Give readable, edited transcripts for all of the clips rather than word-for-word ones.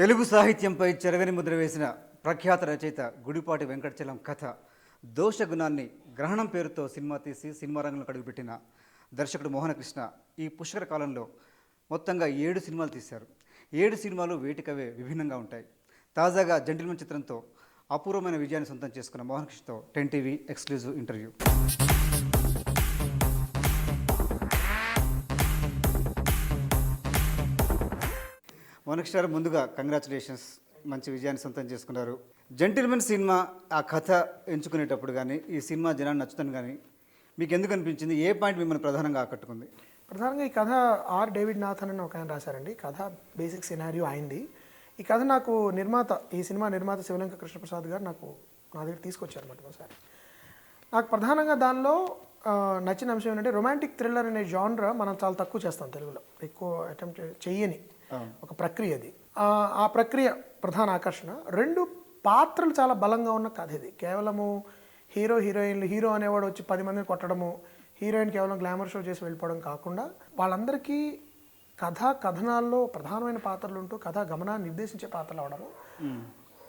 తెలుగు సాహిత్యంపై చెరగని ముద్ర వేసిన ప్రఖ్యాత రచయిత గుడిపాటి వెంకటచలం కథ దోషగుణాన్ని గ్రహణం పేరుతో సినిమా తీసి సినిమా రంగంలో అడుగుపెట్టిన దర్శకుడు మోహనకృష్ణ ఈ పుష్కర కాలంలో మొత్తంగా 7 సినిమాలు తీశారు. 7 సినిమాలు వేటికవే విభిన్నంగా ఉంటాయి. తాజాగా జెంటిల్మెన్ చిత్రంతో అపూర్వమైన విజయాన్ని సొంతం చేసుకున్న మోహనకృష్ణతో 10 టీవీ ఎక్స్క్లూజివ్ ఇంటర్వ్యూ. మోహనకృష్ణ గారు, ముందుగా కంగ్రాచులేషన్స్, మంచి విజయాన్ని సొంతం చేసుకున్నారు. జెంటిల్మెన్ సినిమా ఆ కథ ఎంచుకునేటప్పుడు కానీ ఈ సినిమా జనాన్ని నచ్చుతాను కానీ మీకు ఎందుకు అనిపించింది? ఏ పాయింట్ మిమ్మల్ని ప్రధానంగా ఆకట్టుకుంది? ప్రధానంగా ఈ కథ ఆర్ డేవిడ్ నాథన్ అని ఒక ఆయన రాశారండి. కథ బేసిక్ సినారియో అయింది. ఈ కథ నాకు ఈ సినిమా నిర్మాత శివలంక కృష్ణప్రసాద్ గారు నా దగ్గర తీసుకొచ్చారన్నమాట ఒకసారి. నాకు ప్రధానంగా దానిలో నచ్చిన అంశం ఏంటంటే రొమాంటిక్ థ్రిల్లర్ అనే జానర్ మనం చాలా తక్కువ చేస్తాం తెలుగులో, ఎక్కువ అటెంప్ట్ చెయ్యని ఒక ప్రక్రియ అది. ఆ ప్రక్రియ ప్రధాన ఆకర్షణ. 2 పాత్రలు చాలా బలంగా ఉన్న కథ ఇది. కేవలము హీరోయిన్లు, హీరో అనేవాడు వచ్చి 10 మందిని కొట్టడము, హీరోయిన్ కేవలం గ్లామర్ షో చేసి వెళ్ళిపోవడం కాకుండా వాళ్ళందరికీ కథనాల్లో ప్రధానమైన పాత్రలు ఉంటూ కథా గమనాన్ని నిర్దేశించే పాత్రలు అవడము,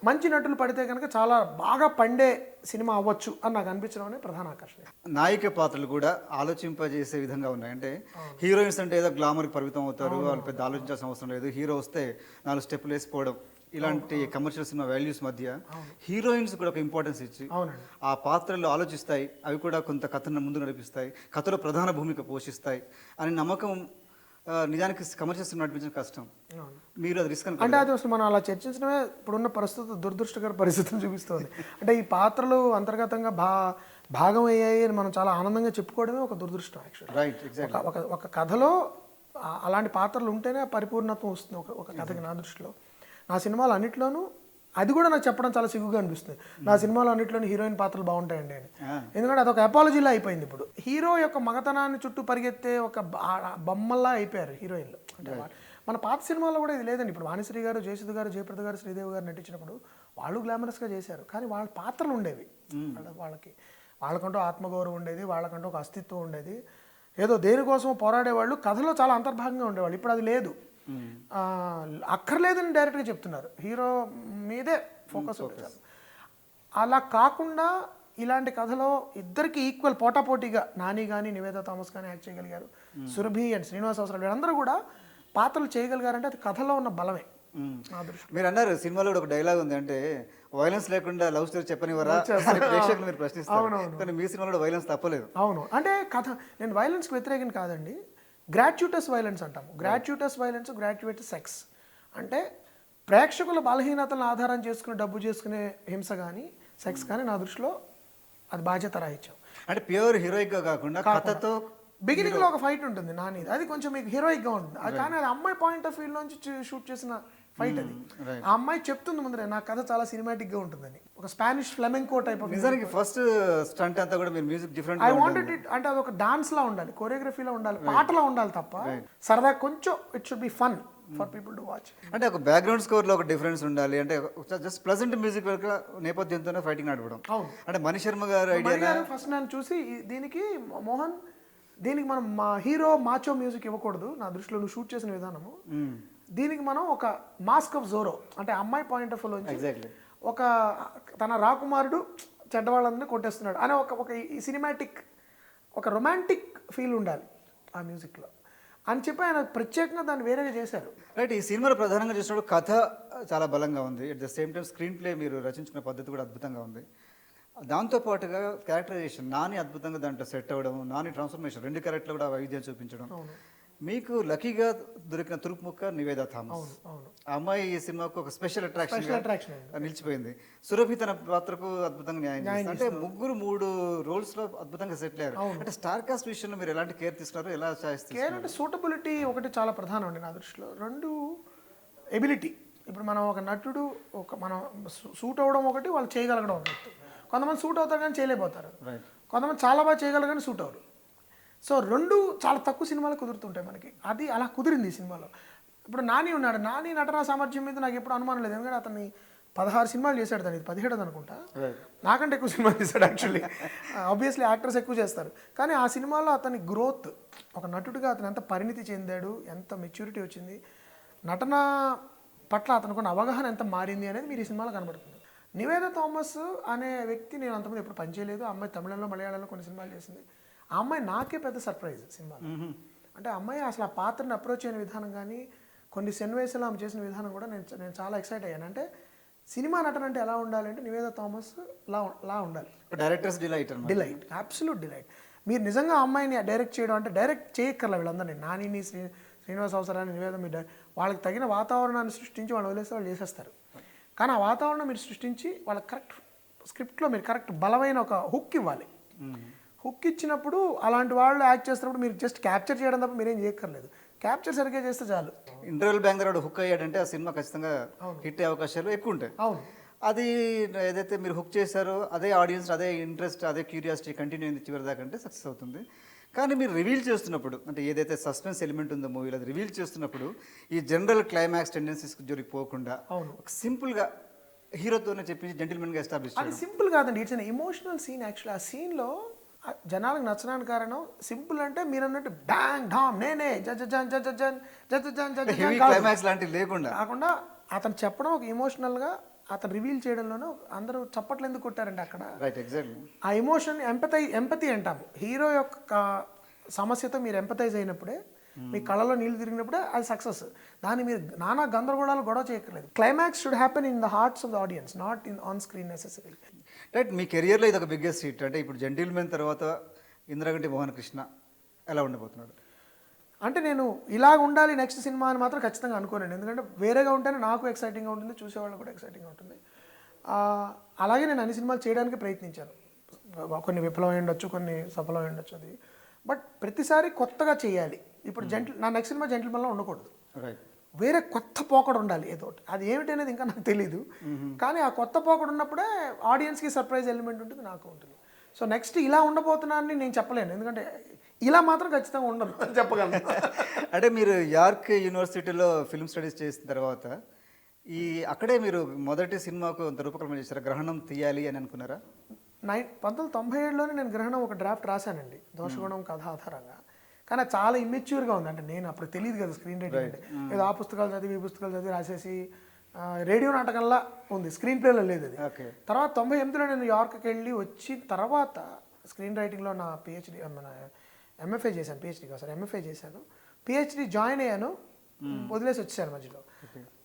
మంచి నటులు పడితే కనుక చాలా బాగా పండే సినిమా అవ్వచ్చు అని నాకు అనిపించడం అనే ప్రధాన ఆకర్షణ. నాయిక పాత్రలు కూడా ఆలోచింపజేసే విధంగా ఉన్నాయి. అంటే హీరోయిన్స్ అంటే ఏదో గ్లామర్కి పరిమితం అవుతారు, వాళ్ళు పెద్ద ఆలోచించాల్సిన అవసరం లేదు, హీరో వస్తే 4 స్టెప్పులు వేసిపోవడం, ఇలాంటి కమర్షియల్ సినిమా వాల్యూస్ మధ్య హీరోయిన్స్ కూడా ఒక ఇంపార్టెన్స్ ఇచ్చి ఆ పాత్రలు ఆలోచిస్తాయి, అవి కూడా కొంత కథను ముందు నడిపిస్తాయి, కథలో ప్రధాన భూమిక పోషిస్తాయి అనే నమ్మకం నిజానికి కమర్షియల్ సినిమా నడిపించడం కష్టం. మీరు అది రిస్క్ అంటే అది అసలు మనం అలా చర్చించడమే ఇప్పుడున్న పరిస్థితి దురదృష్టకర పరిస్థితులు చూపిస్తుంది. అంటే ఈ పాత్రలు అంతర్గతంగా భాగం అయ్యాయి అని మనం చాలా ఆనందంగా చెప్పుకోవడమే ఒక దురదృష్టం. యాక్చువల్లీ ఒక కథలో అలాంటి పాత్రలు ఉంటేనే పరిపూర్ణత్వం వస్తుంది ఒక కథకి. నా దృష్టిలో నా సినిమాలు అన్నిట్లోనూ అది కూడా నాకు చెప్పడం చాలా సిగ్గుగా అనిపిస్తుంది. నా సినిమాలో అన్నింటిలోని హీరోయిన్ పాత్రలు బాగుంటాయండి అని. ఎందుకంటే అదొక అపాలజీలా అయిపోయింది. ఇప్పుడు హీరో యొక్క మగతనాన్ని చుట్టూ పరిగెత్తే ఒక బొమ్మల్లా అయిపోయారు హీరోయిన్లు. అంటే మన పాత సినిమాల్లో కూడా ఇది లేదండి. ఇప్పుడు వాణిశ్రీ గారు, జయసుధ గారు, జయప్రద గారు, శ్రీదేవి గారు నటించినప్పుడు వాళ్ళు గ్లామరస్గా చేశారు, కానీ వాళ్ళ పాత్రలు ఉండేవి. వాళ్ళకంటూ ఆత్మగౌరవం ఉండేది, వాళ్ళకంటూ ఒక అస్తిత్వం ఉండేది, ఏదో దేనికోసం పోరాడేవాళ్ళు, కథలో చాలా అంతర్భాగంగా ఉండేవాళ్ళు. ఇప్పుడు అది లేదు, అక్కర్లేదని డైరెక్ట్గా చెప్తున్నారు, హీరో మీదే ఫోకస్ ఉంటుంది. అలా కాకుండా ఇలాంటి కథలో ఇద్దరికి ఈక్వల్ పోటాపోటీగా నాని కానీ నివేదా థామస్ కానీ యాక్ట్ చేయగలిగారు. సురభి అండ్ శ్రీనివాస్ అవసరాలు వీళ్ళందరూ కూడా పాత్రలు చేయగలిగారంటే అది కథలో ఉన్న బలమే. మీరు అన్నారు సినిమాలో కూడా ఒక డైలాగ్ ఉంది, అంటే వైలెన్స్ లేకుండా లవ్ స్టోరీ చెప్పనివరా ప్రేక్షకులు మీరు ప్రశ్నిస్తారు, కానీ మీ సినిమాలో వైలెన్స్ తప్పలేదు. అవును, అంటే కథ నేను వైలెన్స్కి వ్యతిరేకం కాదండి. గ్రాట్యుటస్ వైలెన్స్ అంటాము. గ్రాట్యుటస్ వైలెన్స్, గ్రాట్యుయేట్ సెక్స్ అంటే ప్రేక్షకుల బలహీనతలను ఆధారం చేసుకుని డబ్బు చేసుకునే హింస కానీ సెక్స్ కానీ నా దృష్టిలో అది బాధ్యత రాహిత్యం. అంటే ప్యూర్ హీరోయిక్గా కాకుండా కథతో బిగినింగ్లో ఒక ఫైట్ ఉంటుంది నాని, అది కొంచెం మీకు హీరోయిక్గా ఉంటుంది. అది కానీ అది అమ్మాయి పాయింట్ ఆఫ్ వ్యూ నుంచి షూట్ చేసిన ఫైట్ అది. ఆ అమ్మాయి చెప్తుంది ముందరే నా కథ చాలా సినిమాటిక్గా ఉంటుందని, ఒక స్పానిష్ ఫ్లెమెంకో టైప్ ఆఫ్. నిజానికి ఫస్ట్ స్టంట్ అంతా కూడా మీరు music different. I wanted it అంటే అది ఒక డాన్స్ లా ఉండాలి, కొరియోగ్రఫీలో ఉండాలి, పాటలో ఉండాలి తప్ప సరదా కొంచెం it should be fun for people to watch. అంటే ఒక బ్యాక్గ్రౌండ్ స్కోర్ లో ఒక డిఫరెన్స్ ఉండాలి, అంటే జస్ట్ ప్లెజెంట్ మ్యూజిక్ నేపథ్యంతోనే ఫైటింగ్ నడపడం. అంటే మణి శర్మ గారు ఐడియా ఫస్ట్ నేను చూసి దీనికి మోహన్ దీనికి మనం మా హీరో మాచో మ్యూజిక్ ఇవ్వకూడదు నా దృష్టిలో, నువ్వు షూట్ చేసిన విధానము, దీనికి మనం ఒక మాస్క్ ఆఫ్ జోరో అంటే అమ్మాయి పాయింట్ ఆఫ్ వ్యూలో ఒక తన రాకుమారుడు చెడ్డవాళ్ళందరినీ కొట్టేస్తున్నాడు అనే ఒక సినిమాటిక్ ఒక రొమాంటిక్ ఫీల్ ఉండాలి ఆ మ్యూజిక్లో అని చెప్పి ఆయన ప్రత్యేకంగా దాన్ని వేరేగా చేశారు. రైట్. ఈ సినిమాలో ప్రధానంగా చూసినప్పుడు కథ చాలా బలంగా ఉంది, at the same time screen play మీరు రచించుకున్న పద్ధతి కూడా అద్భుతంగా ఉంది. దాంతోపాటుగా క్యారెక్టరైజేషన్ నాని అద్భుతంగా దాంట్లో సెట్ అవ్వడం, నాని ట్రాన్స్ఫర్మేషన్ 2 క్యారెక్టర్లు కూడా వైవిధ్యం చూపించడం, మీకు లక్కీగా దొరికిన తురుపుముక్క నివేదా థామస్. ఆ అమ్మాయి ఈ సినిమాకు ఒక స్పెషల్ అట్రాక్షన్ నిలిచిపోయింది. సురభి తన పాత్రకు అద్భుతంగా న్యాయం చేస్తారు. అంటే ముగ్గురు 3 రోల్స్ లో అద్భుతంగా సెటిల్ అయ్యారు. అంటే స్టార్ కాస్ట్ విషయంలో మీరు ఎలాంటి కేర్ తీసుకున్నారు, ఎలా కేర్ అంటే సూటబిలిటీ ఒకటి చాలా ప్రధానం అండి నా దృష్టిలో. 2 ఎబిలిటీ. ఇప్పుడు మనం ఒక నటుడు మనం సూట్ అవ్వడం ఒకటి, వాళ్ళు చేయగలగడం ఒకటి. కొంతమంది సూట్ అవుతారు కానీ చేయలేకపోతారు, కొంతమంది చాలా బాగా చేయగలరు కానీ సూట్ అవ్వరు. సో 2 చాలా తక్కువ సినిమాలు కుదురుతుంటాయి మనకి, అది అలా కుదిరింది ఈ సినిమాలో. ఇప్పుడు నాని ఉన్నాడు, నాని నటనా సామర్థ్యం మీద నాకు ఎప్పుడు అనుమానం లేదు, ఎందుకంటే అతన్ని 16 సినిమాలు చేశాడు, దాన్ని 17 అనుకుంటా, నాకంటే ఎక్కువ సినిమాలు చేశాడు యాక్చువల్లీ. ఆబ్వియస్లీ యాక్టర్స్ ఎక్కువ చేస్తారు, కానీ ఆ సినిమాలో అతని గ్రోత్ ఒక నటుడిగా అతను ఎంత పరిణితి చెందాడు, ఎంత మెచ్యూరిటీ వచ్చింది, నటన పట్ల అతనుకున్న అవగాహన ఎంత మారింది అనేది మీరు ఈ సినిమాలో కనబడుతుంది. నివేదా థామస్ అనే వ్యక్తి నేను అంతకుముందు ఎప్పుడు పనిచేయలేదు. ఆ అమ్మాయి తమిళంలో మలయాళంలో కొన్ని సినిమాలు చేసింది. ఆ అమ్మాయి నాకే పెద్ద సర్ప్రైజ్ సినిమాలో. అంటే ఆ అమ్మాయి అసలు ఆ పాత్రని అప్రోచ్ అయిన విధానం కానీ కొన్ని సన్నివేశాలు ఆమె చేసిన విధానం కూడా నేను చాలా ఎక్సైట్ అయ్యాను. అంటే సినిమా నటన అంటే ఎలా ఉండాలి అంటే నివేదా థామస్ లా ఉండాలి. Directors delight, absolute delight. మీరు నిజంగా ఆ అమ్మాయిని డైరెక్ట్ చేయడం అంటే డైరెక్ట్ చేయక్కర్లా వీళ్ళందరినీ, నానిని శ్రీనివాస్ అవసరాన్ని నివేద మీరు వాళ్ళకి తగిన వాతావరణాన్ని సృష్టించి వాళ్ళు వదిలేస్తే వాళ్ళు చేసేస్తారు. కానీ ఆ వాతావరణం మీరు సృష్టించి వాళ్ళకి కరెక్ట్ స్క్రిప్ట్లో మీరు కరెక్ట్ బలమైన ఒక హుక్ ఇవ్వాలి. హుక్ ఇచ్చినప్పుడు అలాంటి వాళ్ళు యాక్ట్ చేస్తున్నప్పుడు మీరు జస్ట్ క్యాప్చర్ చేయడం తప్ప మీరేం చేయక్కర్లేదు. క్యాప్చర్ సరిగ్గా చేస్తే చాలు. ఇంటర్వెల్ బ్యాంక్ హుక్ అయ్యాడంటే ఆ సినిమా ఖచ్చితంగా హిట్ అయ్యే అవకాశాలు ఎక్కువ ఉంటాయి. అవును, అది ఏదైతే మీరు హుక్ చేశారో అదే ఆడియన్స్, అదే ఇంట్రెస్ట్, అదే క్యూరియాసిటీ కంటిన్యూ అయింది చివరి దాకా అంటే సక్సెస్ అవుతుంది. కానీ మీరు రివీల్ చేస్తున్నప్పుడు అంటే ఏదైతే సస్పెన్స్ ఎలిమెంట్ ఉందో మూవీలో అది రివీల్ చేస్తున్నప్పుడు ఈ జనరల్ క్లైమాక్స్ టెండెన్సీస్ జోలికి పోకుండా సింపుల్గా హీరోతోనే చెప్పించి జెంటిల్మెన్గా ఎస్టాబ్లిష్ అది సింపుల్ కాదండి. It's an emotional scene. Actually ఆ సీన్లో జనాలకు నచ్చడానికి కారణం సింపుల్ అంటే మీరు అన్నట్టు బ్యాంగ్ ఢామ్ నేనే క్లైమాక్స్ లాంటివి లేకుండా కాకుండా అతను చెప్పడం ఒక ఎమోషనల్గా అతను రివీల్ చేయడంలోనే అందరూ చప్పట్లు ఎందుకు కొట్టారండి అక్కడ. Right, exactly. ఆ ఎమోషన్ ఎంపతి అంటాము. హీరో యొక్క సమస్యతో మీరు ఎంపతైజ్ అయినప్పుడే మీ కళ్ళలో నీళ్లు తిరిగినప్పుడే అది సక్సెస్. దాన్ని మీరు నానా గందరగోళాలు గొడవ చేయక్కర్లేదు. Climax should happen in the hearts of the audience, not in on screen necessary. Right, మీ కెరియర్లో ఇది ఒక బిగ్గెస్ట్ హిట్. అంటే ఇప్పుడు జెంటిల్మెన్ తర్వాత ఇంద్రగంటి మోహన్ కృష్ణ ఎలా ఉండబోతున్నాడు? అంటే నేను ఇలాగ ఉండాలి నెక్స్ట్ సినిమా అని మాత్రం ఖచ్చితంగా అనుకోనండి. ఎందుకంటే వేరేగా ఉంటేనే నాకు ఎక్సైటింగ్గా ఉంటుంది, చూసేవాళ్ళు కూడా ఎక్సైటింగ్గా ఉంటుంది. అలాగే నేను అన్ని సినిమాలు చేయడానికి ప్రయత్నించాను. కొన్ని విఫలం ఉండొచ్చు, కొన్ని సఫలం ఉండొచ్చు. అది బట్ ప్రతిసారి కొత్తగా చేయాలి. ఇప్పుడు నా నెక్స్ట్ సినిమా జెంటిల్మెన్లో ఉండకూడదు, వేరే కొత్త పోకడు ఉండాలి ఏదో ఒకటి. అది ఏమిటి అనేది ఇంకా నాకు తెలీదు. కానీ ఆ కొత్త పోకడు ఉన్నప్పుడే ఆడియన్స్కి సర్ప్రైజ్ ఎలిమెంట్ ఉంటుంది, నాకు ఉంటుంది. సో నెక్స్ట్ ఇలా ఉండబోతున్నానని నేను చెప్పలేను, ఎందుకంటే ఇలా మాత్రం ఖచ్చితంగా ఉండను అని చెప్పగలను. అంటే మీరు యార్క్ యూనివర్సిటీలో ఫిల్మ్ స్టడీస్ చేసిన తర్వాత అక్కడే మీరు మొదటి సినిమాకు అంత రూపకల్పన చేశారా? గ్రహణం తీయాలి అని అనుకున్నారా? 1997లోనే నేను గ్రహణం ఒక డ్రాఫ్ట్ రాశానండి, దోషగుణం కథ ఆధారంగా. కానీ అది చాలా ఇమ్మెచ్యూర్గా ఉంది. అంటే నేను అప్పుడు తెలియదు కదా స్క్రీన్ రైటింగ్ అంటే. ఏదో ఆ పుస్తకాలు చదివి ఈ పుస్తకాలు చదివి రాసేసి రేడియో నాటకంలా ఉంది, స్క్రీన్ ప్లేలో లేదు అది. తర్వాత 98లో నేను యార్క్కి వెళ్ళి వచ్చిన తర్వాత స్క్రీన్ రైటింగ్లో నా పిహెచ్డి ఎంఎఫ్ఏ చేశాను. పిహెచ్డి కాదు సార్, ఎంఎఫ్ఏ చేశాను. పిహెచ్డి జాయిన్ అయ్యాను, వదిలేసి వచ్చేసాను మధ్యలో.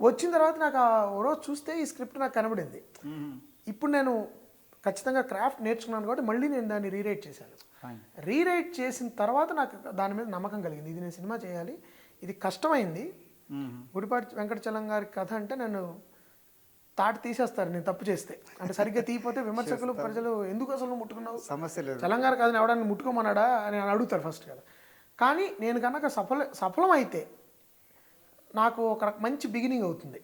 వచ్చిన తర్వాత నాకు ఓ రోజు చూస్తే ఈ స్క్రిప్ట్ నాకు కనబడింది. ఇప్పుడు నేను ఖచ్చితంగా క్రాఫ్ట్ నేర్చుకున్నాను కాబట్టి మళ్ళీ నేను దాన్ని రీరైట్ చేశాను. రీరైట్ చేసిన తర్వాత నాకు దాని మీద నమ్మకం కలిగింది, ఇది నేను సినిమా చేయాలి. ఇది కష్టమైంది. గుడిపాటి వెంకటచలం గారి కథ అంటే నన్ను తాటి తీసేస్తారు నేను తప్పు చేస్తే. అంటే సరిగ్గా తీయపోతే విమర్శకులు ప్రజలు ఎందుకు అసలు ముట్టుకున్నావు, సమస్య లేదు, చలం గారి కథని ఎవడాన్ని ముట్టుకోమన్నాడా అని అడుగుతారు ఫస్ట్ కదా. కానీ నేను కనుక సఫలం అయితే నాకు ఒక మంచి బిగినింగ్ అవుతుంది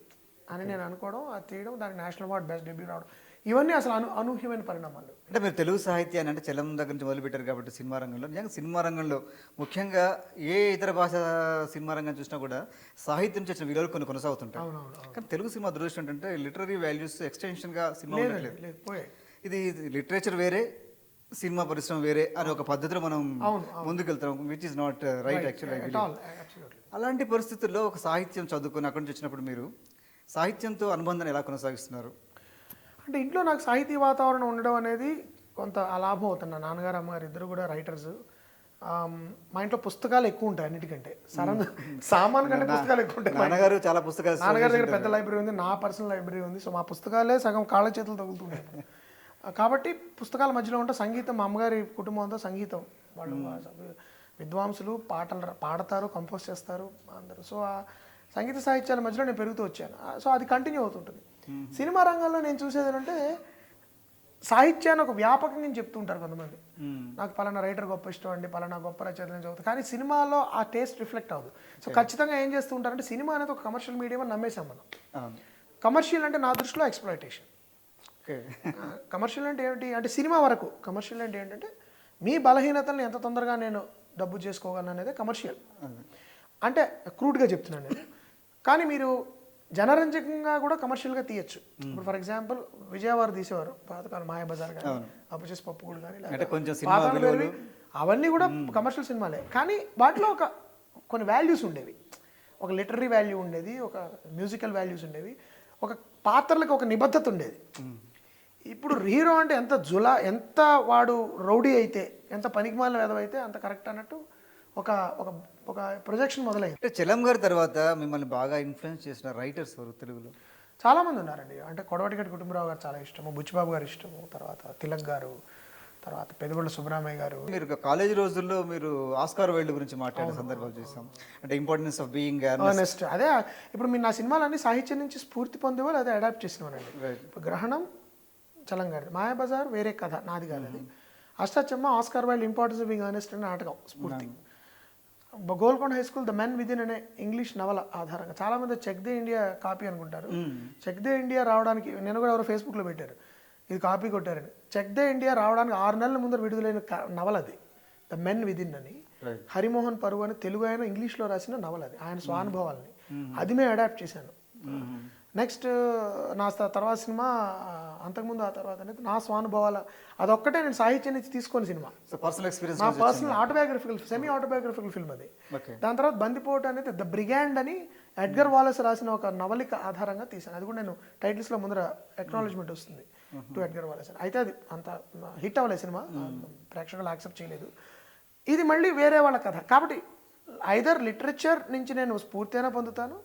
అని నేను అనుకోవడం, అది తీయడం, దానికి నేషనల్ అవార్డ్ బెస్ట్ డెబ్యూ రావడం, ఇవన్నీ అసలు అనూహ్యమైన పరిణామాలు. అంటే మీరు తెలుగు సాహిత్యాన్ని అంటే చలం దగ్గర నుంచి మొదలుపెట్టారు కాబట్టి సినిమా రంగంలో, నిజంగా సినిమా రంగంలో ముఖ్యంగా ఏ ఇతర భాష సినిమా రంగం చూసినా కూడా సాహిత్యం చేసిన విలువలు కొన్ని కొనసాగుతుంటాయి. కానీ తెలుగు సినిమా దృష్టి ఏంటంటే లిటరరీ వాల్యూస్ ఎక్స్టెన్షన్గా సినిమా ఉండట్లేదు. ఇది లిటరేచర్ వేరే, సినిమా పరిశ్రమ వేరే అనే ఒక పద్ధతిలో మనం ముందుకెళ్తాం, which is not right actually. అలాంటి పరిస్థితుల్లో ఒక సాహిత్యం చదువుకొని అక్కడి నుంచి వచ్చినప్పుడు మీరు సాహిత్యంతో అనుబంధాన్ని ఎలా కొనసాగిస్తున్నారు? అంటే ఇంట్లో నాకు సాహితీ వాతావరణం ఉండడం అనేది కొంత లాభం అవుతుంది. నా నాన్నగారు అమ్మగారు ఇద్దరు కూడా రైటర్స్. మా ఇంట్లో పుస్తకాలు ఎక్కువ ఉంటాయి అన్నిటికంటే, సామాన్ కంటే పుస్తకాలు ఎక్కువ ఉంటాయి. నాన్నగారు చాలా పుస్తకాలు, నాన్నగారి దగ్గర పెద్ద లైబ్రరీ ఉంది, నా పర్సనల్ లైబ్రరీ ఉంది. సో మా పుస్తకాలే సగం కాళ్ళ చేతులు తగులుతున్నాయి. కాబట్టి పుస్తకాల మధ్యలో ఉంటే సంగీతం, మా అమ్మగారి కుటుంబంతో సంగీతం, వాళ్ళు విద్వాంసులు, పాడతారు, కంపోజ్ చేస్తారు అందరూ. సో ఆ సంగీత సాహిత్యాల మధ్యలో నేను పెరుగుతూ వచ్చాను. సో అది కంటిన్యూ అవుతుంటుంది. సినిమా రంగంలో నేను చూసేది ఏంటంటే సాహిత్యాన్ని ఒక వ్యాపకంగా చెప్తూ ఉంటారు కొంతమంది. నాకు పలానా రైటర్ గొప్ప ఇష్టం అండి, పలానా గొప్ప రచయితలు చదువుతాను, కానీ సినిమాలో ఆ టేస్ట్ రిఫ్లెక్ట్ అవ్వదు. సో ఖచ్చితంగా ఏం చేస్తూ ఉంటారంటే సినిమా అనేది ఒక కమర్షియల్ మీడియం అని నమ్మేసాం మనం. కమర్షియల్ అంటే నా దృష్టిలో ఎక్స్‌ప్లాయిటేషన్. కమర్షియల్ అంటే ఏమిటి అంటే సినిమా వరకు. కమర్షియల్ అంటే ఏంటంటే మీ బలహీనతలను ఎంత తొందరగా నేను డబ్బు చేసుకోగలను అనేది కమర్షియల్. అంటే క్రూడ్గా చెప్తున్నాను నేను. కానీ మీరు జనరంజకంగా కూడా కమర్షియల్గా తీయచ్చు. ఇప్పుడు ఫర్ ఎగ్జాంపుల్ విజయవాడ తీసేవారు పాతకాలం, మాయాబజార్ కానీ, అప్పుచేసి పప్పుగూడు కానీ, అవన్నీ కూడా కమర్షియల్ సినిమాలే. కానీ వాటిలో కొన్ని వాల్యూస్ ఉండేవి. ఒక లిటరీ వాల్యూ ఉండేది, ఒక మ్యూజికల్ వాల్యూస్ ఉండేవి, ఒక పాత్రలకు ఒక నిబద్ధత ఉండేది. ఇప్పుడు హీరో అంటే ఎంత వాడు రౌడీ అయితే, ఎంత పనికిమాలిన వెధవైతే అంత కరెక్ట్ అన్నట్టు ఒక ఒక ఒక ప్రొజెక్షన్ మొదలైంది. అంటే చలం గారి తర్వాత మిమ్మల్ని బాగా ఇన్ఫ్లుయెన్స్ చేసిన రైటర్స్ ఎవరు తెలుగులో? చాలామంది ఉన్నారండి. అంటే కొడవటిగడ్డ కుటుంబరావు గారు చాలా ఇష్టము, బుచ్చిబాబు గారు ఇష్టము, తర్వాత తిలక్ గారు, తర్వాత పెదగొండ సుబ్రహ్మణ్య గారు. మీరు కాలేజీ రోజుల్లో మీరు ఆస్కార్ వైల్డ్ గురించి మాట్లాడే సందర్భాలు చూసాం. అంటే ఇంపార్టెన్స్ ఆఫ్ బీయింగ్ ఆనెస్ట్. అదే ఇప్పుడు మీరు నా సినిమాలన్నీ సాహిత్యం నుంచి స్ఫూర్తి పొందేవాళ్ళు, అదే అడాప్ట్ చేసినవానండి. ఇప్పుడు గ్రహణం చలం గారిది, మాయాబజార్ వేరే కథ, నాది కాదు అది. Ashta Chamma Oscar Wilde importance of being honest అనే నాటకం స్ఫూర్తి. Golconda high school the men within అనే ఇంగ్లీష్ నవల ఆధారంగా చాలామంది చెక్ దే ఇండియా కాపీ అనుకుంటారు. చెక్ దే ఇండియా రావడానికి నేను కూడా ఎవరో ఫేస్బుక్లో పెట్టారు ఇది కాపీ కొట్టారని. చెక్ దే ఇండియా రావడానికి 6 నెలల ముందర విడుదలైన నవల అది, ద మెన్ విదిన్ అని. హరిమోహన్ పరువు అని తెలుగు ఆయన ఇంగ్లీష్లో రాసిన నవల అది, ఆయన స్వానుభవాలని. అది మేము అడాప్ట్ చేశాను. నెక్స్ట్ నా తర్వాత సినిమా అంతకుముందు ఆ తర్వాత అనేది నా స్వానుభవాల, అదొక్కటే నేను సాహిత్యం నుంచి తీసుకొని సినిమా. పర్సనల్ ఎక్స్పీరియన్స్, నా personal autobiographical, semi autobiographical film అది. దాని తర్వాత బందిపోటు అనేది ద బ్రిగాండ్ అని ఎడ్గర్ వాలస్ రాసిన ఒక నవలిక ఆధారంగా తీశాను. అది కూడా నేను టైటిల్స్లో ముందర ఎక్నాలజ్మెంట్ వస్తుంది టు ఎడ్గర్ వాలస్ అని. అయితే అది అంత హిట్ అవ్వలేదు సినిమా, ప్రేక్షకులు యాక్సెప్ట్ చేయలేదు. ఇది మళ్ళీ వేరే వాళ్ళ కథ కాబట్టి ఐదర్ లిటరేచర్ నుంచి నేను స్ఫూర్తి అయినా పొందుతాను,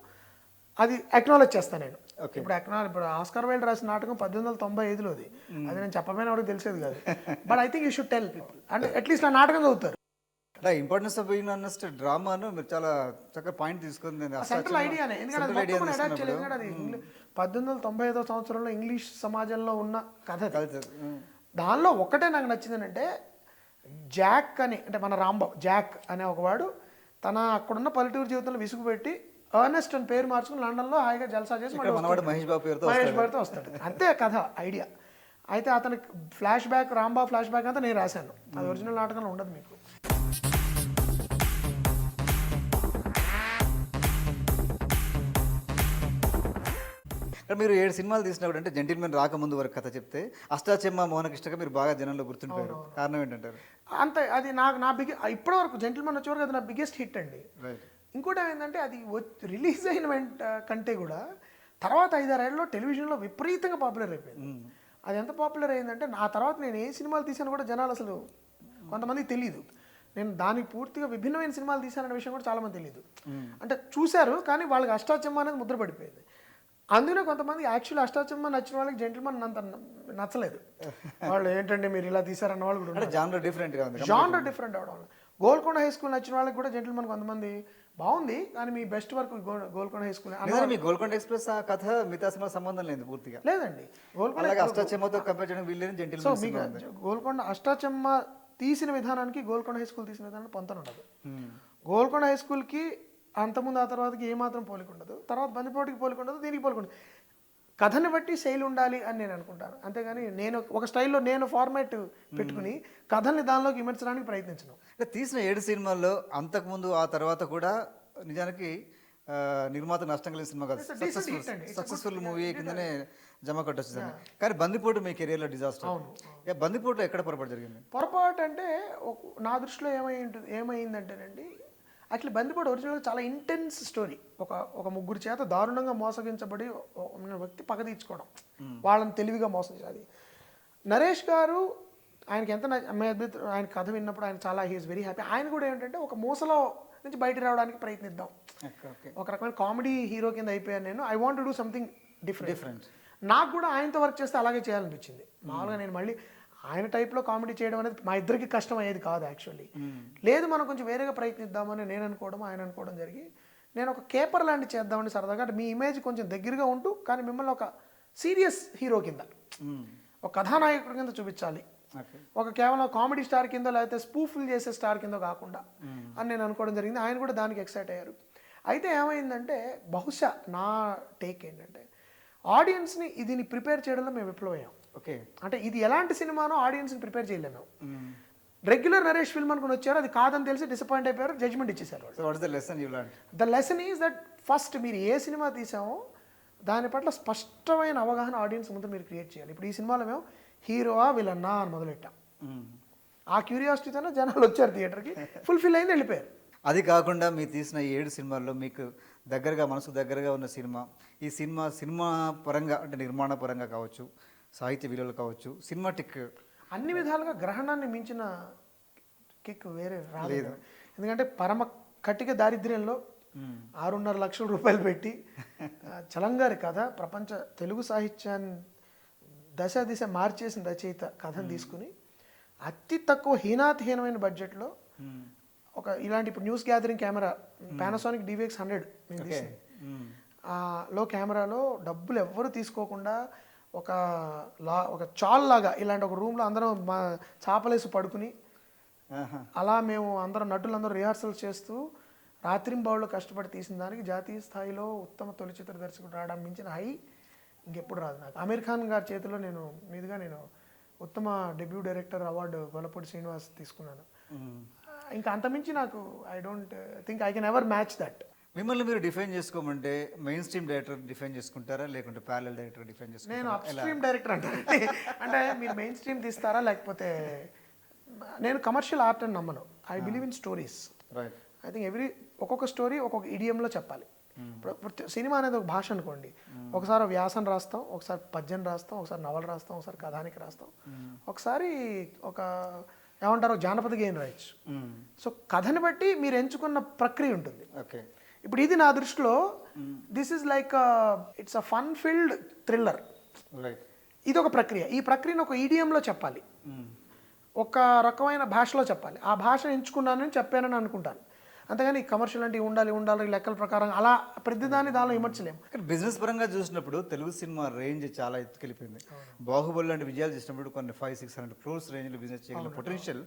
అది అక్నాలెడ్జ్ చేస్తాను నేను. ఇప్పుడు ఆస్కార్ వైల్డ్ రాసిన నాటకం 1895లోది, అది నేను చెప్పమైన వాడికి తెలిసేది కాదు. But I think you should tell people, అంటే అట్లీస్ట్ నా నాటకం చదువుతారు. అంటే ఇంపార్టెన్స్ ఆఫ్ బీయింగ్ ఆనెస్ట్ డ్రామాను మీరు చాలా చక్కగా పాయింట్ తీసుకుంది. సెంట్రల్ ఐడియానే, ఎందుకంటే అది అడాప్ట్ చేయలేదు. ఎందుకంటే అది 1895 సంవత్సరంలో ఇంగ్లీష్ సమాజంలో ఉన్న కథ. దానిలో ఒకటే నాకు నచ్చింది అంటే జాక్ అని, అంటే మన రాంబాబు జాక్ అనే ఒకవాడు తన అక్కడున్న పల్లెటూరు జీవితంలో విసుగు పెట్టి అర్నెస్ట్ అని పేరు మార్చుకుని లండన్లో హాయిగా జల్సా చేసి మహేష్ బాబుతో వస్తాడు. అంతే కథ ఐడియా. అయితే అతనికి flash back, Rambabu flash back అంతా నేను రాశాను. అది ఒరిజినల్ నాటకంలో ఉండదు మీకు. మీరు 7 సినిమాలు తీసినప్పుడు, అంటే జెంటిల్మెన్ రాకముందు వరకు కథ చెప్తే అష్టాచెమ్మ మోహనకృష్ణగా మీరు బాగా జనంలో గుర్తుంటారు. కారణం ఏంటంటారు? అంతే, అది నా ఇప్పటి వరకు జెంటిల్మెన్ వచ్చే వరకు అది నా బిగ్గెస్ట్ హిట్ అండి. ఇంకోటి ఏంటంటే అది రిలీజ్ అయిన కంటే కూడా తర్వాత 5-6 ఏళ్ళలో టెలివిజన్లో విపరీతంగా పాపులర్ అయిపోయింది. అది ఎంత పాపులర్ అయిందంటే ఆ తర్వాత నేను ఏ సినిమాలు తీసాను కూడా జనాలు అసలు కొంతమందికి తెలియదు. నేను దానికి పూర్తిగా విభిన్నమైన సినిమాలు తీశాననే విషయం కూడా చాలామంది తెలియదు. అంటే చూశారు కానీ వాళ్ళకి అష్టాచెమ్మ అనేది ముద్ర పడిపోయింది. అందులో కొంతమంది యాక్చువల్లీ అష్టాచెమ్మ నచ్చిన వాళ్ళకి జెంటిల్మెన్ అంత నచ్చలేదు. వాళ్ళు ఏంటంటే మీరు ఇలా తీశారన్న వాళ్ళు కూడా జానర్ డిఫరెంట్ అవడం వల్ల. గోల్కొండ హై స్కూల్ నచ్చిన వాళ్ళకి కూడా జెంటిల్మెన్ కొంతమంది బాగుంది కానీ మీ best work Golconda high school. మీ గోల్కొండ ఎక్స్ప్రెస్ ఆ కథ మిగతా సినిమా సంబంధం లేదు పూర్తిగా. లేదండి, అష్టాచెమ్మతో కంపేర్ చేయడం వీళ్ళని జెంటిల్మెన్. గోల్కొండ అష్టాచెమ్మ తీసిన విధానానికి గోల్కొండ హై స్కూల్ తీసిన విధానం పొంతన ఉండదు. గోల్కొండ హై స్కూల్కి అంతకుముందు ఆ తర్వాతకి ఏమాత్రం పోలిక ఉండదు, తర్వాత బందిపోటుకి పోలిక ఉండదు, దీనికి పోలిక ఉండదు. కథని బట్టి శైలి ఉండాలి అని నేను అనుకుంటాను. అంతేగాని నేను ఒక స్టైల్లో నేను ఫార్మాట్ పెట్టుకుని కథల్ని దానిలోకి ఇమర్చడానికి ప్రయత్నించను. తీసిన 7 సినిమాల్లో అంతకుముందు ఆ తర్వాత కూడా నిజానికి నిర్మాత నష్టం కలిగిన సినిమా కాదు, సక్సెస్ఫుల్ మూవీ కిందనే జమ కట్టొచ్చు. కానీ బందిపోటు మీ కెరీర్లో డిజాస్టర్. బందిపోటు ఎక్కడ పొరపాటు జరిగింది? పొరపాటు అంటే నా దృష్టిలో ఏమైందంటేనండి, యాక్చువల్లీ బందిపోటు ఒరిజినల్గా చాలా ఇంటెన్స్ స్టోరీ. ఒక ముగ్గురు చేత దారుణంగా మోసగించబడి వ్యక్తి పగ తీర్చుకోవడం, వాళ్ళని తెలివిగా మోసం చేయాలి. నరేష్ గారు ఆయనకి ఎంత ఆయన కథ విన్నప్పుడు ఆయన చాలా హీఈస్ వెరీ హ్యాపీ. ఆయన కూడా ఏంటంటే ఒక మూసలో నుంచి బయట రావడానికి ప్రయత్నిద్దాం, ఒక రకమైన కామెడీ హీరో కింద అయిపోయాను నేను. I want to do something different. నాకు కూడా ఆయనతో వర్క్ చేస్తే అలాగే చేయాలనిపించింది. మామూలుగా నేను మళ్ళీ ఆయన టైప్లో కామెడీ చేయడం అనేది మా ఇద్దరికి కష్టం అయ్యేది కాదు యాక్చువల్లీ. లేదు మనం కొంచెం వేరేగా ప్రయత్నిద్దామని నేను అనుకోవడం, ఆయన అనుకోవడం జరిగి నేను ఒక కేపర్ లాంటి చేద్దామని సరదాగా, అంటే మీ ఇమేజ్ కొంచెం దగ్గరగా ఉంటూ కానీ మిమ్మల్ని ఒక సీరియస్ హీరో కింద, ఒక కథానాయకుడి కింద చూపించాలి, ఒక కేవలం కామెడీ స్టార్ కింద లేకపోతే స్పూఫుల్ చేసే స్టార్ కింద కాకుండా అని నేను అనుకోవడం జరిగింది. ఆయన కూడా దానికి ఎక్సైట్ అయ్యారు. అయితే ఏమైందంటే బహుశా నా టేక్ ఏంటంటే ఆడియన్స్ని దీన్ని ప్రిపేర్ చేయడంలో మేము విఫలమయ్యాం. ఓకే, అంటే ఇది ఎలాంటి సినిమానో ఆడియన్స్ని ప్రిపేర్ చేయలేము. రెగ్యులర్ నరేష్ ఫిల్మ్ అనుకుని వచ్చారు, అది కాదని తెలిసి డిసప్పాయింట్ అయిపోయారు, జడ్జ్మెంట్ ఇచ్చేసారు. The lesson is that first మీరు ఏ సినిమా తీసామో దాని పట్ల స్పష్టమైన అవగాహన ఆడియన్స్ ముందు మీరు క్రియేట్ చేయాలి. ఇప్పుడు ఈ సినిమాలో మేము హీరోవా విలన్నా అని మొదలెట్టాం. ఆ క్యూరియాసిటీతోనే జనాలు వచ్చారు థియేటర్కి, ఫుల్ఫిల్ అయింది, వెళ్ళిపోయారు. అది కాకుండా మీరు తీసిన ఈ 7 సినిమాల్లో మీకు దగ్గరగా మనసుకు దగ్గరగా ఉన్న సినిమా, ఈ సినిమా పరంగా అంటే నిర్మాణ పరంగా కావచ్చు, సాహిత్య విలువలు కావచ్చు, సినిమాటిక్ అన్ని విధాలుగా గ్రహణాన్ని మించిన కిక్ వేరే రాలేదు. ఎందుకంటే పరమ కటిక దారిద్ర్యంలో 6.5 లక్షల రూపాయలు పెట్టి చలంగారి కథ ప్రపంచ తెలుగు సాహిత్యాన్ని దశ మార్చేసిన రచయిత కథను తీసుకుని అతి తక్కువ హీనాతిహీనమైన బడ్జెట్లో ఒక ఇలాంటి ఇప్పుడు news gathering camera Panasonic DVX100 మేము తీసింది. లో కెమెరాలో డబ్బులు ఎవ్వరు తీసుకోకుండా ఒక చాల్ లాగా ఇలాంటి ఒక రూమ్లో అందరం మా చాపలేసి పడుకుని అలా మేము నటులందరూ రిహార్సల్స్ చేస్తూ రాత్రింబావుల్లో కష్టపడి తీసిన దానికి జాతీయ స్థాయిలో ఉత్తమ తొలి చిత్ర దర్శకుడు రావడం మించిన హై ఇంకెప్పుడు రాదు నాకు. ఆమీర్ ఖాన్ గారి చేతిలో నేను ఉత్తమ debut director award Gollapudi Srinivas తీసుకున్నాను. ఇంకా అంతమించి నాకు I don't think I can ever match that. మిమ్మల్ని మీరు డిఫైన్ చేసుకోమంటే మెయిన్ స్ట్రీమ్ డైరెక్టర్ డిఫైన్ చేసుకుంటారా, లేకుంటే ప్యారలల్ డైరెక్టర్ డిఫైన్ నేను చేసుకుంటారా? అప్ స్ట్రీమ్ డైరెక్టర్ అంటానండి. అంటే మీరు మెయిన్ స్ట్రీమ్ తీస్తారా లేకపోతే నేను కమర్షియల్ ఆర్ట్ అని నమ్మను. I believe in stories. Right. I think ఒక్కొక్క స్టోరీ ఒక్కొక్క ఇడియంలో చెప్పాలి. ఇప్పుడు సినిమా అనేది ఒక భాష అనుకోండి, ఒకసారి వ్యాసం రాస్తాం, ఒకసారి పద్యం రాస్తాం, ఒకసారి నవల రాస్తాం, ఒకసారి కథానికి రాస్తాం, ఒకసారి ఏమంటారు జానపద గేయం రాయొచ్చు. సో కథని బట్టి మీరు ఎంచుకున్న ప్రక్రియ ఉంటుంది. ఓకే. ఇప్పుడు ఇది నా దృష్టిలో this is like it's a fun field thriller. Right. ఇది ఒక ప్రక్రియ. ఈ ప్రక్రియను ఒక ఈడియంలో చెప్పాలి, ఒక రకమైన భాషలో చెప్పాలి. ఆ భాష ఎంచుకున్నానని చెప్పానని అనుకుంటాను. అంతేగాని కమర్షియల్ అంటే ఉండాలి లెక్కల ప్రకారం అలా ప్రతిదాన్ని దానిలో విమర్శలేము. కానీ బిజినెస్ పరంగా చూసినప్పుడు తెలుగు సినిమా రేంజ్ చాలా ఎత్తుకెళ్ళిపోయింది. బాహుబలి లాంటి విజయాలు చేసినప్పుడు కొన్ని 500-600 crores రేంజ్లో బిజినెస్ చేయగల పొటెన్షియల్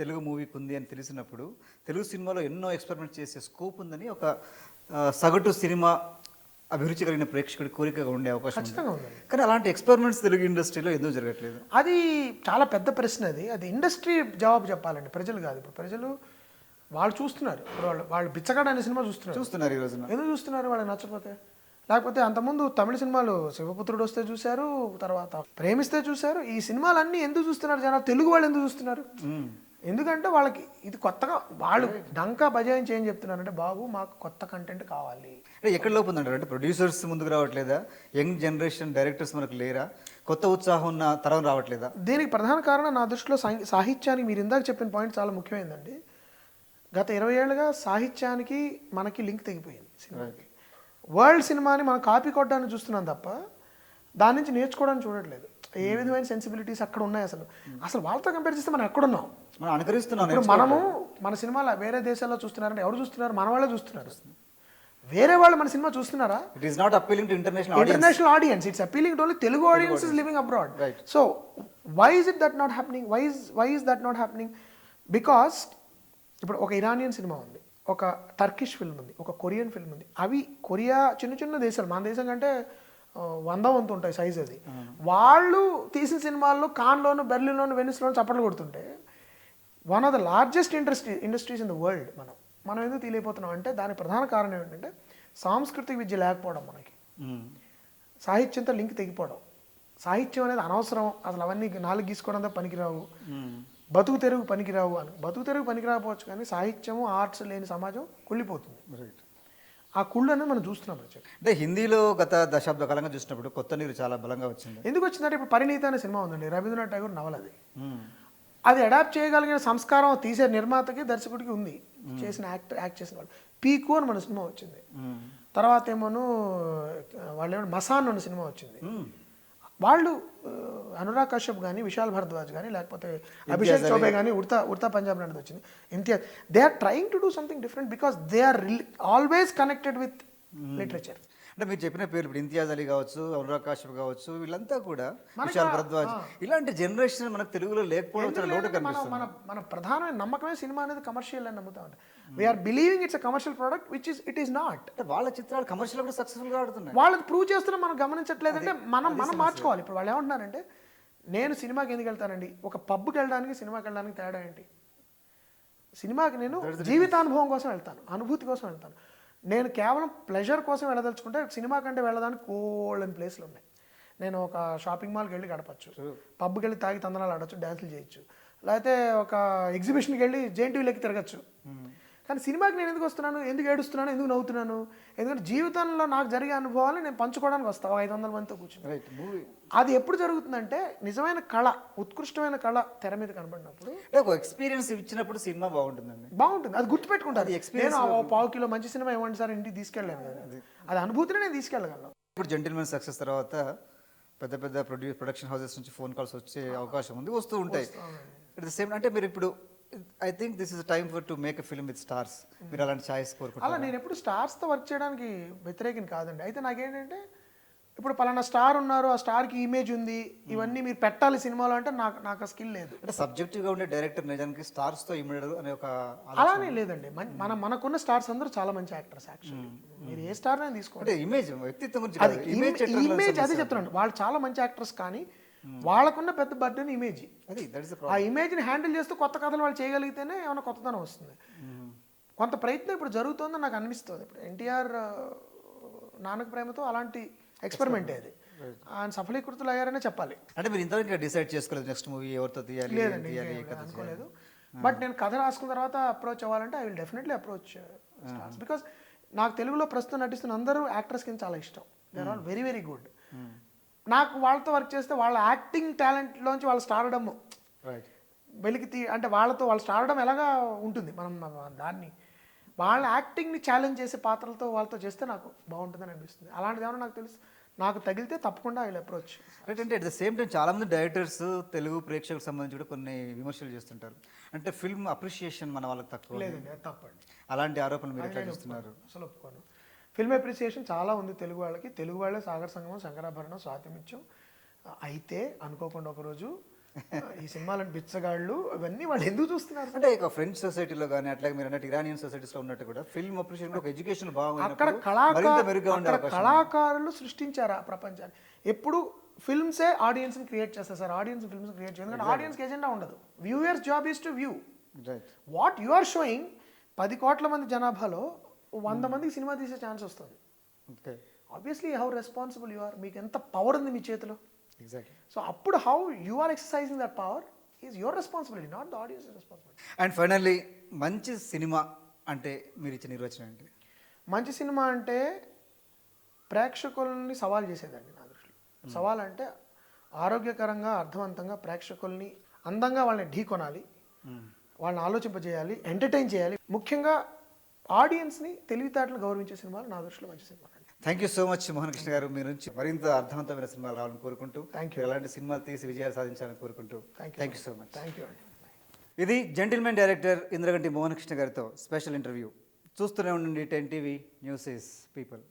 తెలుగు మూవీకి ఉంది అని తెలిసినప్పుడు తెలుగు సినిమాలో ఎన్నో ఎక్స్పెరిమెంట్ చేసే స్కోప్ ఉందని ఒక సగటు సినిమా అభిరుచి కలిగిన ప్రేక్షకుడి కోరికగా ఉండే అవకాశం ఉంది. కానీ అలాంటి ఎక్స్పెరిమెంట్స్ తెలుగు ఇండస్ట్రీలో ఎందుకు జరగట్లేదు? అది చాలా పెద్ద ప్రశ్న. అది ఇండస్ట్రీ జవాబు చెప్పాలండి, ప్రజలు కాదు. ఇప్పుడు ప్రజలు వాళ్ళు చూస్తున్నారు. ఇప్పుడు వాళ్ళు బిచ్చగాడు అనే సినిమా చూస్తున్నారు ఈ రోజున. ఎందుకు చూస్తున్నారు? వాళ్ళకి నచ్చకపోతే. లేకపోతే అంతకుముందు తమిళ సినిమాలు శివపుత్రుడు వస్తే చూశారు, తర్వాత ప్రేమిస్తే చూశారు. ఈ సినిమాలన్నీ ఎందుకు చూస్తున్నారు జనాలు? తెలుగు వాళ్ళు ఎందుకు చూస్తున్నారు? ఎందుకంటే వాళ్ళకి ఇది కొత్తగా వాళ్ళు డంకా బజాయించి ఏం చెప్తున్నారంటే బాబు మాకు కొత్త కంటెంట్ కావాలి. అంటే ఎక్కడ లోపు ఉందంటారు? అంటే ప్రొడ్యూసర్స్ ముందుకు రావట్లేదా? యంగ్ జనరేషన్ డైరెక్టర్స్ మనకు లేరా? కొత్త ఉత్సాహం ఉన్న తరం రావట్లేదా? దీనికి ప్రధాన కారణం నా దృష్టిలో సాహిత్యానికి మీరు ఇందాక చెప్పిన పాయింట్ చాలా ముఖ్యమైనదండి. గత 20 ఏళ్ళుగా సాహిత్యానికి మనకి లింక్ తెగిపోయింది. సినిమాకి వరల్డ్ సినిమాని మనం కాపీ కొట్టడానికి చూస్తున్నాం తప్ప దాని నుంచి నేర్చుకోవడానికి చూడట్లేదు. ఏ విధమైన సెన్సిబిలిటీస్ అక్కడ ఉన్నాయి. అసలు వాళ్ళతో కంపేర్ చేస్తే మనం ఎక్కడున్నాం? మనం అనుకరిస్తున్నాం. మనము మన సినిమాలు వేరే దేశాల్లో చూస్తున్నారంటే ఎవరు చూస్తున్నారు? మన వాళ్ళే చూస్తున్నారు. వేరే వాళ్ళు మన సినిమా చూస్తున్నారా? It is not appealing to international audience. It's appealing to only Telugu audience is living abroad. So why is it that not happening? Why is that not happening? Because ఇప్పుడు ఒక ఇరానియన్ సినిమా ఉంది, ఒక టర్కిష్ ఫిల్మ్ ఉంది, ఒక Korean film ఉంది. అవి Korea చిన్న దేశాలు, మన దేశం కంటే 100 వంతు ఉంటాయి సైజ్. అది వాళ్ళు తీసిన సినిమాల్లో కాన్లోను, బెర్లిన్లోను, వెనిస్లోను చప్పట్లు కొడుతుంటే one of the largest industries in the world మనం ఎందుకు తీయలేకపోతున్నాం అంటే దానికి ప్రధాన కారణం ఏంటంటే సాంస్కృతిక విద్య లేకపోవడం, మనకి సాహిత్యంతో లింక్ తెగిపోవడం. సాహిత్యం అనేది అనవసరం, అసలు అవన్నీ 4 గీసుకోవడంతో పనికిరావు, బతుకు తెరుగు పనికిరావు అని. బతుకు తెరుగు పనికిరాకపోవచ్చు కానీ సాహిత్యము ఆర్ట్స్ లేని సమాజం కుళ్ళిపోతుంది. ఆ కుళ్ళు అనేది మనం చూస్తున్నాం. అంటే హిందీలో గత దశాబ్ద కాలంగా చూసినప్పుడు కొత్త నీరు చాలా బలంగా వచ్చింది. ఎందుకు వచ్చిందంటే ఇప్పుడు పరిణీత అనే సినిమా ఉందండి, రవీంద్రనాథ్ ఠాగూర్ నవల. అది అడాప్ట్ చేయగలిగిన సంస్కారం తీసే నిర్మాతకి దర్శకుడికి ఉంది. చేసిన యాక్ట్ చేసిన వాళ్ళు. పీకు అని మన సినిమా వచ్చింది. తర్వాత వాళ్ళు మసాన్ అనే సినిమా వచ్చింది. వాళ్ళు అనురాగ్ కశ్యప్ కానీ, విశాల్ భరద్వాజ్ కానీ, లేకపోతే అభిషేక్ చౌబే కానీ, ఉడతా పంజాబ్ అనేది వచ్చింది, Imtiaz. They are trying to do something different because they are always connected with literature. అంటే మీరు చెప్పిన పేరు ఇప్పుడు ఇంతియాజ్ అలీ కావచ్చు, అనురాగ్ కాశ్యప్ కావచ్చు, వీళ్ళంతా కూడా విశాల్ భరద్వాజ్, ఇలాంటి జనరేషన్ మనకు తెలుగులో లేకపోవడం లోటు కనిపిస్తుంది. మన ప్రధానమైన నమ్మకమే సినిమా అనేది కమర్షియల్ అని నమ్ముతా ఉంటాం. We are believing it's a commercial product which it is not. వాళ్ళ చిత్రాలు కమర్షియల్ కూడా సక్సెస్ఫుల్గా ఆడుతున్నాయి. వాళ్ళని ప్రూవ్ చేస్తున్నా మనం గమనించట్లేదంటే మనం మార్చుకోవాలి. ఇప్పుడు వాళ్ళు ఏమంటున్నారంటే నేను సినిమాకి ఎందుకు వెళ్తానండి, ఒక పబ్కి వెళ్ళడానికి సినిమాకి వెళ్ళడానికి తేడా ఏంటి? సినిమాకి నేను జీవితానుభవం కోసం వెళ్తాను, అనుభూతి కోసం వెళ్తాను. నేను కేవలం ప్లెజర్ కోసం వెళ్ళదలుచుకుంటే సినిమా కంటే వెళ్ళడానికి కోల్డెన్ ప్లేస్లు ఉన్నాయి. నేను ఒక షాపింగ్ మాల్కి వెళ్ళి గడపచ్చు, పబ్కి వెళ్ళి తాగి తందనాలు ఆడచ్చు, డ్యాన్సులు చేయొచ్చు, లేకపోతే ఒక ఎగ్జిబిషన్కి వెళ్ళి జేఎన్టీవీలోకి తిరగచ్చు. కానీ సినిమాకి నేను ఎందుకు వస్తున్నాను, ఎందుకు ఏడుస్తున్నాను, ఎందుకు నవ్వుతున్నాను, ఎందుకంటే జీవితంలో నాకు జరిగే అనుభవాలు నేను పంచుకోవడానికి వస్తాను 500 మందితో కూర్చుని. రైట్. మూవీ అది ఎప్పుడు జరుగుతుందంటే నిజమైన కళ, ఉత్కృష్టమైన కళ తెర మీద కనబడినప్పుడు అంటే ఒక ఎక్స్పీరియన్స్ ఇచ్చినప్పుడు సినిమా బాగుంటుందండి. బాగుంటుంది, అది గుర్తుపెట్టుకుంటాను. అది experience నేను ఆ పావు కిలో మంచి సినిమా ఇవ్వండి సార్ ఇంటికి తీసుకెళ్ళాను కదా, అది అనుభూతిని నేను తీసుకెళ్ళగలను. ఇప్పుడు జెంటిల్మెన్ సక్సెస్ తర్వాత పెద్ద పెద్ద ప్రొడక్షన్ హౌసెస్ నుంచి ఫోన్ కాల్స్ వచ్చే అవకాశం ఉంది, వస్తూ ఉంటాయి. అట్ ద సేమ్ అంటే మీరు ఇప్పుడు I think this is time for to make a film with stars, మీరు అలాంటి ఛాయిస్ అలా కోరుకుంటారు? నేను ఎప్పుడు స్టార్స్తో వర్క్ చేయడానికి వ్యతిరేకం కాదండి. అయితే నాకేంటంటే ఇప్పుడు పలానా స్టార్ ఉన్నారు, ఆ స్టార్కి ఇమేజ్ ఉంది, ఇవన్నీ మీరు పెట్టాలి సినిమాలో అంటే నాకు ఆ స్కిల్ లేదు. అంటే సబ్జెక్టివ్గా ఉండే డైరెక్టర్ నిజానికి స్టార్స్తో ఇమ్మడదు అనే ఒక అలానే లేదండి. మనకున్న స్టార్స్ అందరూ చాలా మంచి యాక్టర్స్ యాక్చువల్లీ. మీరు ఏ స్టార్ అయినా తీసుకోండి, అంటే ఇమేజ్ వ్యక్తిత్వం గురించి అది ఇమేజ్ అదే చెప్తున్నాను. వాళ్ళు చాలా మంచి యాక్టర్స్ కానీ వాళ్ళకున్న పెద్ద బర్డెన్ ఇమేజ్. అది దట్ ఇస్ ఆ ఇమేజ్ని హ్యాండిల్ చేస్తూ కొత్త కథలు వాళ్ళు చేయగలిగితేనే ఏమైనా కొత్తదనం వస్తుంది. కొంత ప్రయత్నం ఇప్పుడు జరుగుతుందని నాకు అనిపిస్తుంది. ఇప్పుడు ఎన్టీఆర్ నాన్నకు ప్రేమతో అలాంటి ఎక్స్పెరిమెంట్ అది, ఆయన సఫలీకృతులు అయ్యారనే చెప్పాలి. అంటే మీరు ఇంతవరకు డిసైడ్ చేసుకోలేదు నెక్స్ట్ మూవీ ఎవరితో తీయాలి, లేదండి, తీయాలి, ఇంకేం అనుకోలేదు. బట్ నేను కథ రాసుకున్న తర్వాత అప్రోచ్ అవ్వాలంటే I will definitely approach stars. Because నాకు తెలుగులో ప్రస్తుతం నటిస్తున్న అందరూ యాక్టర్స్ కింద చాలా ఇష్టం. They are all very very good. నాకు వాళ్ళతో వర్క్ చేస్తే వాళ్ళ యాక్టింగ్ టాలెంట్లోంచి వాళ్ళ స్టార్డమ్ రైట్ వెలికి అంటే వాళ్ళతో వాళ్ళ స్టార్డమ్ ఎలాగా ఉంటుంది, మనం దాన్ని వాళ్ళ యాక్టింగ్ని ఛాలెంజ్ చేసే పాత్రలతో వాళ్ళతో చేస్తే నాకు బాగుంటుందని అనిపిస్తుంది. అలాంటిది ఏమైనా నాకు తగిలితే తప్పకుండా ఐ విల్ అప్రోచ్. రైట్. అంటే అట్ ద సేమ్ టైం చాలా మంది డైరెక్టర్స్ తెలుగు ప్రేక్షకులకు సంబంధించి కూడా కొన్ని విమర్శలు చేస్తుంటారు. అంటే ఫిల్మ్ అప్రిషియేషన్ మన వాళ్ళకి తక్కువ. లేదండి, అది తప్పండి. అలాంటి ఆరోపణలు మీరు ఎట్లా చూస్తున్నారు? అసలు ఒప్పుకోను. ఫిల్మ్ అప్రిసియేషన్ చాలా ఉంది తెలుగు వాళ్ళకి. తెలుగు వాళ్ళే సాగర్ సంగమం, శంకరాభరణం, స్వాతిమిత్యం. అయితే అనుకోకుండా ఒకరోజు ఈ సినిమాలను బిచ్చగాళ్ళు ఇవన్నీ వాళ్ళు ఎందుకు చూస్తున్నారు అంటే ఇక ఫ్రెంచ్ సొసైటీలో కానీ అట్లాగే మీరు అన్నట్టు ఇరానియన్ సొసైటీస్లో ఉన్నట్టు కూడా ఫిల్మ్ అప్రిషియేషన్ ఒక ఎడ్యుకేషన్ అక్కడ కళాకారులు సృష్టించారు ఆ ప్రపంచాన్ని. ఎప్పుడు ఫిల్మ్సే ఆడియన్స్ని క్రియేట్ చేస్తారు సార్, ఆడియన్స్ ఫిల్మ్స్ క్రియేట్ చేయాలి. ఎందుకంటే ఆడియన్స్కి ఎజెండా ఉండదు. Viewers job is to view what you are showing. 10 కోట్ల మంది జనాభాలో 100 మందికి సినిమా తీసే ఛాన్స్ వస్తుంది. Obviously how responsible you are, మీకు ఎంత పవర్ ఉంది మీ చేతిలో. ఎగ్జాక్ట్లీ. సో అప్పుడు how you are exercising that power is your responsibility, not the audience responsibility. And finally మంచి సినిమా అంటే మీరు ఇచ్చిన నిర్వచనం ఏంటి? మంచి సినిమా అంటే ప్రేక్షకుల్ని సవాల్ చేసేదండి నా దృష్టిలో. సవాల్ అంటే ఆరోగ్యకరంగా, అర్థవంతంగా ప్రేక్షకుల్ని అందంగా వాళ్ళని ఢీకొనాలి, వాళ్ళని ఆలోచింపజేయాలి, ఎంటర్టైన్ చేయాలి. ముఖ్యంగా ఆడియన్స్ని తెలివితేటలు గౌరవించే సినిమాలు నా దృష్టిలో మంచి cinema. Thank you so much Mohan Krishna గారు. మీ నుంచి మరింత అర్థవంతమైన సినిమాలు రావాలని కోరుకుంటూ, ఎలాంటి సినిమాలు తీసి విజయాలు సాధించాలని కోరుకుంటూ thank you so much. Thank you అండి. ఇది జెంటిల్మెన్ డైరెక్టర్ ఇంద్రగంటి మోహన్ కృష్ణ గారితో స్పెషల్ ఇంటర్వ్యూ. చూస్తూనే ఉండండి 10 TV న్యూస్ ఈస్ పీపుల్.